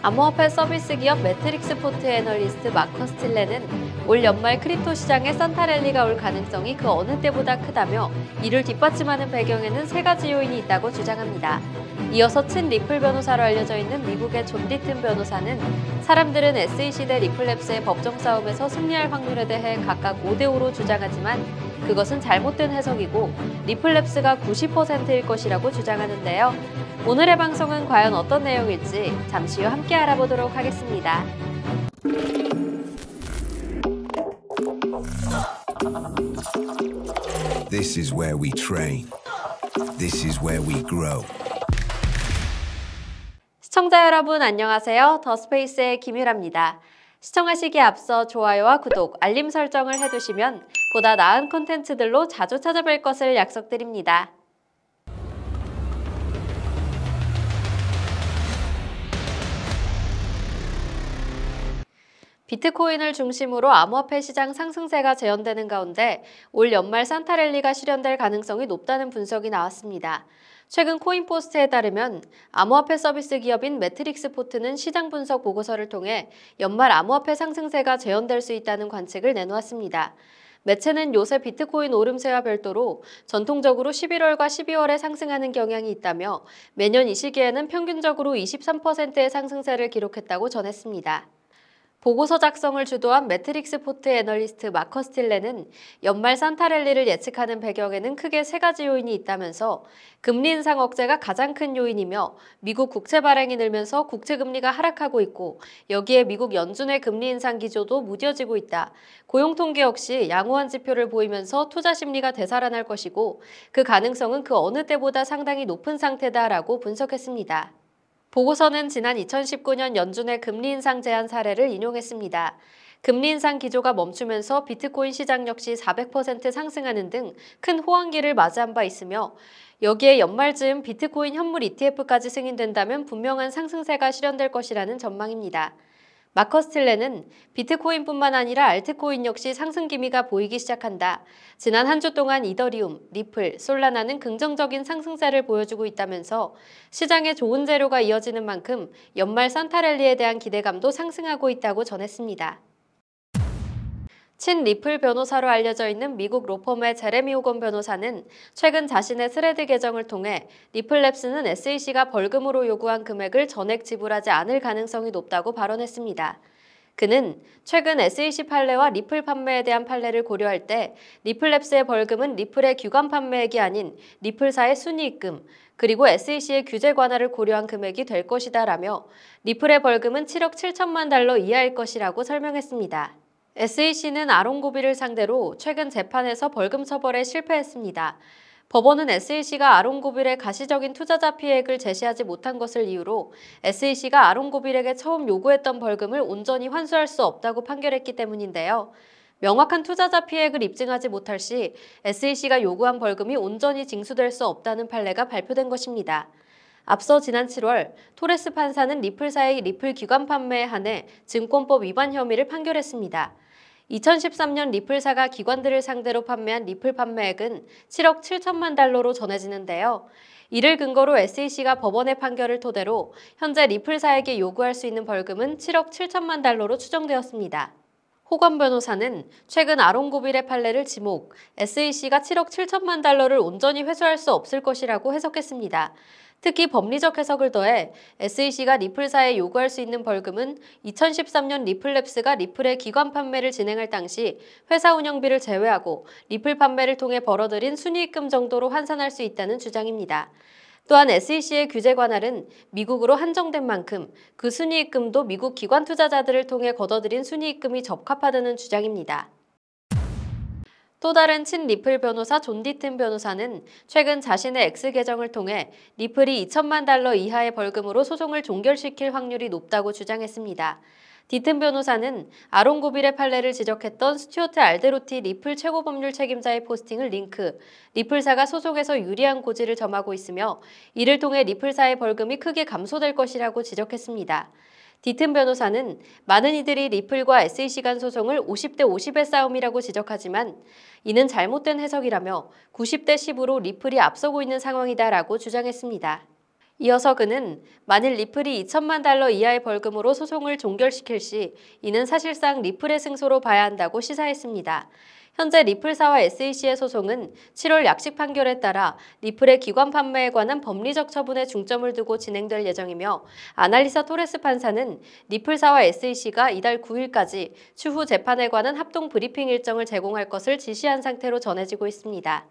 암호화폐 서비스 기업 매트릭스 포트 애널리스트 마커 스틸레는 올 연말 크립토 시장에 산타랠리가 올 가능성이 그 어느 때보다 크다며 이를 뒷받침하는 배경에는 세 가지 요인이 있다고 주장합니다. 이어서 친 리플 변호사로 알려져 있는 미국의 존 디튼 변호사는 사람들은 SEC 대 리플랩스의 법정 싸움에서 승리할 확률에 대해 각각 5대5로 주장하지만 그것은 잘못된 해석이고 리플랩스가 90%일 것이라고 주장하는데요. 오늘의 방송은 과연 어떤 내용일지 잠시 후 함께 알아보도록 하겠습니다. This is where we train. This is where we grow. 시청자 여러분 안녕하세요. 더스페이스의 김유라입니다. 시청하시기에 앞서 좋아요와 구독, 알림 설정을 해두시면 보다 나은 콘텐츠들로 자주 찾아뵐 것을 약속드립니다. 비트코인을 중심으로 암호화폐 시장 상승세가 재현되는 가운데 올 연말 산타랠리가 실현될 가능성이 높다는 분석이 나왔습니다. 최근 코인포스트에 따르면 암호화폐 서비스 기업인 매트릭스 포트는 시장 분석 보고서를 통해 연말 암호화폐 상승세가 재현될 수 있다는 관측을 내놓았습니다. 매체는 요새 비트코인 오름세와 별도로 전통적으로 11월과 12월에 상승하는 경향이 있다며 매년 이 시기에는 평균적으로 23%의 상승세를 기록했다고 전했습니다. 보고서 작성을 주도한 매트릭스 포트 애널리스트 마커 스틸레는 연말 산타랠리를 예측하는 배경에는 크게 세 가지 요인이 있다면서 금리 인상 억제가 가장 큰 요인이며 미국 국채 발행이 늘면서 국채 금리가 하락하고 있고 여기에 미국 연준의 금리 인상 기조도 무뎌지고 있다. 고용 통계 역시 양호한 지표를 보이면서 투자 심리가 되살아날 것이고 그 가능성은 그 어느 때보다 상당히 높은 상태다라고 분석했습니다. 보고서는 지난 2019년 연준의 금리 인상 제한 사례를 인용했습니다. 금리 인상 기조가 멈추면서 비트코인 시장 역시 400% 상승하는 등 큰 호황기를 맞이한 바 있으며 여기에 연말쯤 비트코인 현물 ETF까지 승인된다면 분명한 상승세가 실현될 것이라는 전망입니다. 마커 스틸레는 비트코인뿐만 아니라 알트코인 역시 상승 기미가 보이기 시작한다. 지난 한 주 동안 이더리움, 리플, 솔라나는 긍정적인 상승세를 보여주고 있다면서 시장에 좋은 재료가 이어지는 만큼 연말 산타랠리에 대한 기대감도 상승하고 있다고 전했습니다. 친 리플 변호사로 알려져 있는 미국 로펌의 제레미 호건 변호사는 최근 자신의 스레드 계정을 통해 리플랩스는 SEC가 벌금으로 요구한 금액을 전액 지불하지 않을 가능성이 높다고 발언했습니다. 그는 최근 SEC 판례와 리플 판매에 대한 판례를 고려할 때 리플랩스의 벌금은 리플의 규관 판매액이 아닌 리플사의 순이익금 그리고 SEC의 규제 관할을 고려한 금액이 될 것이다 라며 리플의 벌금은 7억 7천만 달러 이하일 것이라고 설명했습니다. SEC는 아롱고비를 상대로 최근 재판에서 벌금 처벌에 실패했습니다. 법원은 SEC가 아롱고빌의 가시적인 투자자 피해액을 제시하지 못한 것을 이유로 SEC가 아롱고빌에게 처음 요구했던 벌금을 온전히 환수할 수 없다고 판결했기 때문인데요. 명확한 투자자 피해액을 입증하지 못할 시 SEC가 요구한 벌금이 온전히 징수될 수 없다는 판례가 발표된 것입니다. 앞서 지난 7월 토레스 판사는 리플사의 리플 기관 판매에 한해 증권법 위반 혐의를 판결했습니다. 2013년 리플사가 기관들을 상대로 판매한 리플 판매액은 7억 7천만 달러로 전해지는데요. 이를 근거로 SEC가 법원의 판결을 토대로 현재 리플사에게 요구할 수 있는 벌금은 7억 7천만 달러로 추정되었습니다. 호건 변호사는 최근 아롱고빌의 판례를 지목, SEC가 7억 7천만 달러를 온전히 회수할 수 없을 것이라고 해석했습니다. 특히 법리적 해석을 더해 SEC가 리플사에 요구할 수 있는 벌금은 2013년 리플랩스가 리플의 기관 판매를 진행할 당시 회사 운영비를 제외하고 리플 판매를 통해 벌어들인 순이익금 정도로 환산할 수 있다는 주장입니다. 또한 SEC의 규제 관할은 미국으로 한정된 만큼 그 순이익금도 미국 기관 투자자들을 통해 거둬들인 순이익금이 적합하다는 주장입니다. 또 다른 친 리플 변호사 존 디튼 변호사는 최근 자신의 X 계정을 통해 리플이 2천만 달러 이하의 벌금으로 소송을 종결시킬 확률이 높다고 주장했습니다. 디튼 변호사는 아롱고빌의 판례를 지적했던 스튜어트 알데로티 리플 최고법률 책임자의 포스팅을 링크, 리플사가 소송에서 유리한 고지를 점하고 있으며 이를 통해 리플사의 벌금이 크게 감소될 것이라고 지적했습니다. 디튼 변호사는 많은 이들이 리플과 SEC 간 소송을 50대 50의 싸움이라고 지적하지만 이는 잘못된 해석이라며 90대 10으로 리플이 앞서고 있는 상황이다라고 주장했습니다. 이어서 그는 만일 리플이 2천만 달러 이하의 벌금으로 소송을 종결시킬 시 이는 사실상 리플의 승소로 봐야 한다고 시사했습니다. 현재 리플사와 SEC의 소송은 7월 약식 판결에 따라 리플의 기관 판매에 관한 법리적 처분에 중점을 두고 진행될 예정이며 아날리사 토레스 판사는 리플사와 SEC가 이달 9일까지 추후 재판에 관한 합동 브리핑 일정을 제공할 것을 지시한 상태로 전해지고 있습니다.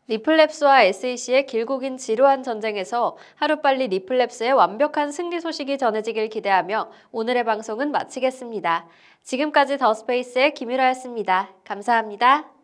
리플랩스와 SEC의 길고 긴 지루한 전쟁에서 하루빨리 리플랩스의 완벽한 승리 소식이 전해지길 기대하며 오늘의 방송은 마치겠습니다. 지금까지 더스페이스의 김유라였습니다. 감사합니다.